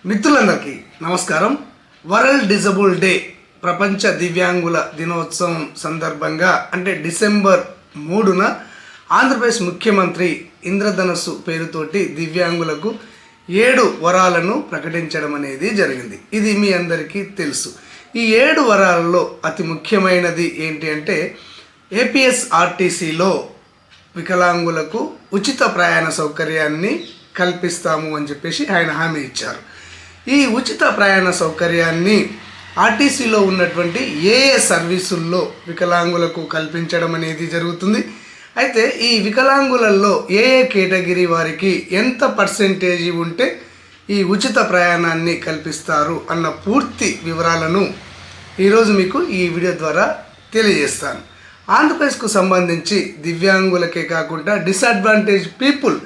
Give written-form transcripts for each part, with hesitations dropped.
మిత్రులందరికీ నమస్కారం. World disable day ప్రపంచ దివ్యాంగుల దినోత్సవం సందర్భంగా అంటే డిసెంబర్ 3న ఆంధ్రప్రదేశ్ ముఖ్యమంత్రి ఇంద్రధనస్సు పేరుతోటి దివ్యాంగులకు 7 వరాలను ప్రకటించడం అనేది జరిగింది. ఇది మీ అందరికీ తెలుసు. ఈ 7 వరాలలో అతి ముఖ్యమైనది ఏంటి అంటే ఏపీఎస్ఆర్టీసీలో వికలాంగులకు ఉచిత ప్రయాణ సౌకర్యాన్ని కల్పిస్తాము అని చెప్పేసి ఆయన హామీ ఇచ్చారు. ఈ ఉచిత ప్రయాణ సౌకర్యాన్ని ఆర్టీసీలో ఉన్నటువంటి ఏ సర్వీసుల్లో వికలాంగులకు కల్పించడం అనేది జరుగుతుంది. అయితే ఈ వికలాంగులలో ఏ కేటగిరీ వారికి ఎంత పర్సెంటేజీ ఉంటే ఈ ఉచిత ప్రయాణాన్ని కల్పిస్తారు అన్న పూర్తి వివరాలను ఈరోజు మీకు ఈ వీడియో ద్వారా తెలియజేస్తాను. ఆంధ్రప్రదేశ్కు సంబంధించి దివ్యాంగులకే కాకుండా డిసడ్వాంటేజ్ పీపుల్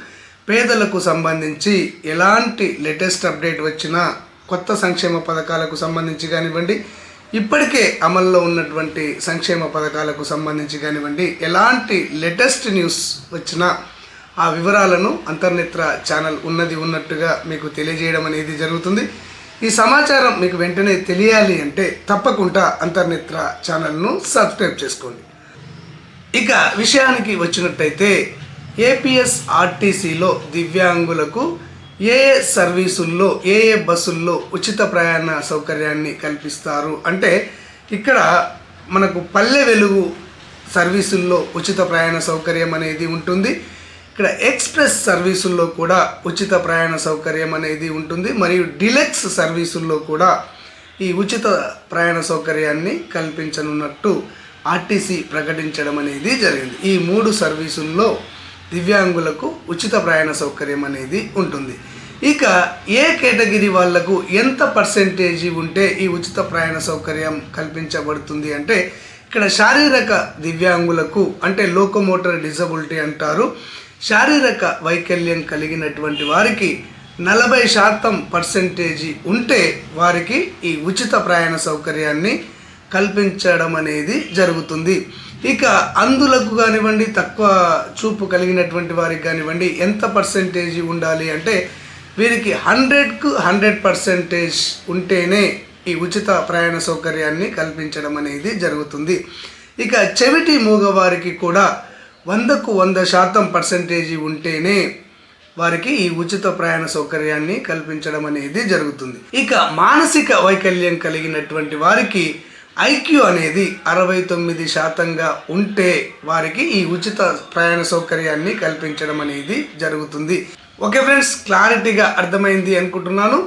పేదలకు సంబంధించి ఎలాంటి లేటెస్ట్ అప్డేట్ వచ్చినా కొత్త సంక్షేమ పథకాలకు సంబంధించి కానివ్వండి, ఇప్పటికే అమల్లో ఉన్నటువంటి సంక్షేమ పథకాలకు సంబంధించి కానివ్వండి, ఎలాంటి లేటెస్ట్ న్యూస్ వచ్చినా ఆ వివరాలను అంతర్నేత్ర ఛానల్ ఉన్నట్టుగా మీకు తెలియజేయడం అనేది జరుగుతుంది. ఈ సమాచారం మీకు వెంటనే తెలియాలి అంటే తప్పకుండా అంతర్నేత్ర ఛానల్ను సబ్స్క్రైబ్ చేసుకోండి. ఇక విషయానికి వచ్చినట్టయితే ఏపీఎస్ఆర్టీసీలో దివ్యాంగులకు ఏ సర్వీసుల్లో ఏ బస్సుల్లో ఉచిత ప్రయాణ సౌకర్యాన్ని కల్పిస్తారు అంటే ఇక్కడ మనకు పల్లె వెలుగు సర్వీసుల్లో ఉచిత ప్రయాణ సౌకర్యం అనేది ఉంటుంది. ఇక్కడ ఎక్స్ప్రెస్ సర్వీసుల్లో కూడా ఉచిత ప్రయాణ సౌకర్యం అనేది ఉంటుంది. మరియు డిలక్స్ సర్వీసుల్లో కూడా ఈ ఉచిత ప్రయాణ సౌకర్యాన్ని కల్పించనున్నట్టు ఆర్టీసీ ప్రకటించడం అనేది జరిగింది. ఈ 3 సర్వీసుల్లో దివ్యాంగులకు ఉచిత ప్రయాణ సౌకర్యం అనేది ఉంటుంది. ఇక ఏ కేటగిరీ వాళ్లకు ఎంత పర్సెంటేజీ ఉంటే ఈ ఉచిత ప్రయాణ సౌకర్యం కల్పించబడుతుంది అంటే ఇక్కడ శారీరక దివ్యాంగులకు అంటే లోకోమోటర్ డిజబిలిటీ అంటారు. శారీరక వైకల్యం కలిగినటువంటి వారికి 40% పర్సెంటేజీ ఉంటే వారికి ఈ ఉచిత ప్రయాణ సౌకర్యాన్ని కల్పించడం అనేది జరుగుతుంది. ఇక అందులకు కానివ్వండి, తక్కువ చూపు కలిగినటువంటి వారికి కానివ్వండి ఎంత పర్సెంటేజీ ఉండాలి అంటే వీరికి 100కు 100% ఉంటేనే ఈ ఉచిత ప్రయాణ సౌకర్యాన్ని కల్పించడం అనేది జరుగుతుంది. ఇక చెవిటి మూగవారికి కూడా 100కు 100% పర్సెంటేజీ ఉంటేనే వారికి ఈ ఉచిత ప్రయాణ సౌకర్యాన్ని కల్పించడం అనేది జరుగుతుంది. ఇక మానసిక వైకల్యం కలిగినటువంటి వారికి ఐక్యూ అనేది 69%గా ఉంటే వారికి ఈ ఉచిత ప్రయాణ సౌకర్యాన్ని కల్పించడం అనేది జరుగుతుంది. ఓకే ఫ్రెండ్స్, క్లారిటీగా అర్థమైంది అనుకుంటున్నాను.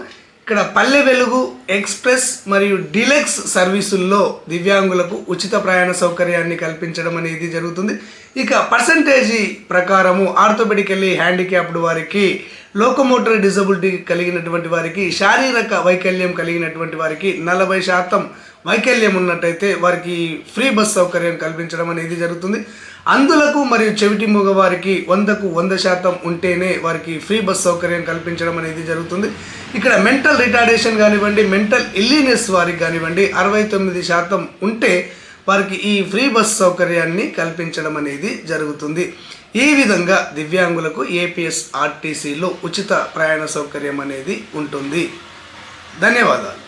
ఇక్కడ పల్లె వెలుగు, ఎక్స్ప్రెస్ మరియు డిలక్స్ సర్వీసుల్లో దివ్యాంగులకు ఉచిత ప్రయాణ సౌకర్యాన్ని కల్పించడం అనేది జరుగుతుంది. ఇక పర్సంటేజీ ప్రకారము ఆర్థోపెడికల్లీ హ్యాండిక్యాప్డ్ వారికి, లోకోమోటర్ డిజబిలిటీ కలిగినటువంటి వారికి, శారీరక వైకల్యం కలిగినటువంటి వారికి 40% వైకల్యం ఉన్నట్టయితే వారికి ఫ్రీ బస్ సౌకర్యం కల్పించడం అనేది జరుగుతుంది. అందులకు మరియు చెవిటి మూగ వారికి 100కు 100% ఉంటేనే వారికి ఫ్రీ బస్ సౌకర్యం కల్పించడం అనేది జరుగుతుంది. ఇక్కడ మెంటల్ రిటార్డేషన్ కానివ్వండి, మెంటల్ ఇల్లీనెస్ వారికి కానివ్వండి 69% ఉంటే వారికి ఈ ఫ్రీ బస్ సౌకర్యాన్ని కల్పించడం అనేది జరుగుతుంది. ఈ విధంగా దివ్యాంగులకు ఏపీఎస్ఆర్టీసీలో ఉచిత ప్రయాణ సౌకర్యం అనేది ఉంటుంది. ధన్యవాదాలు.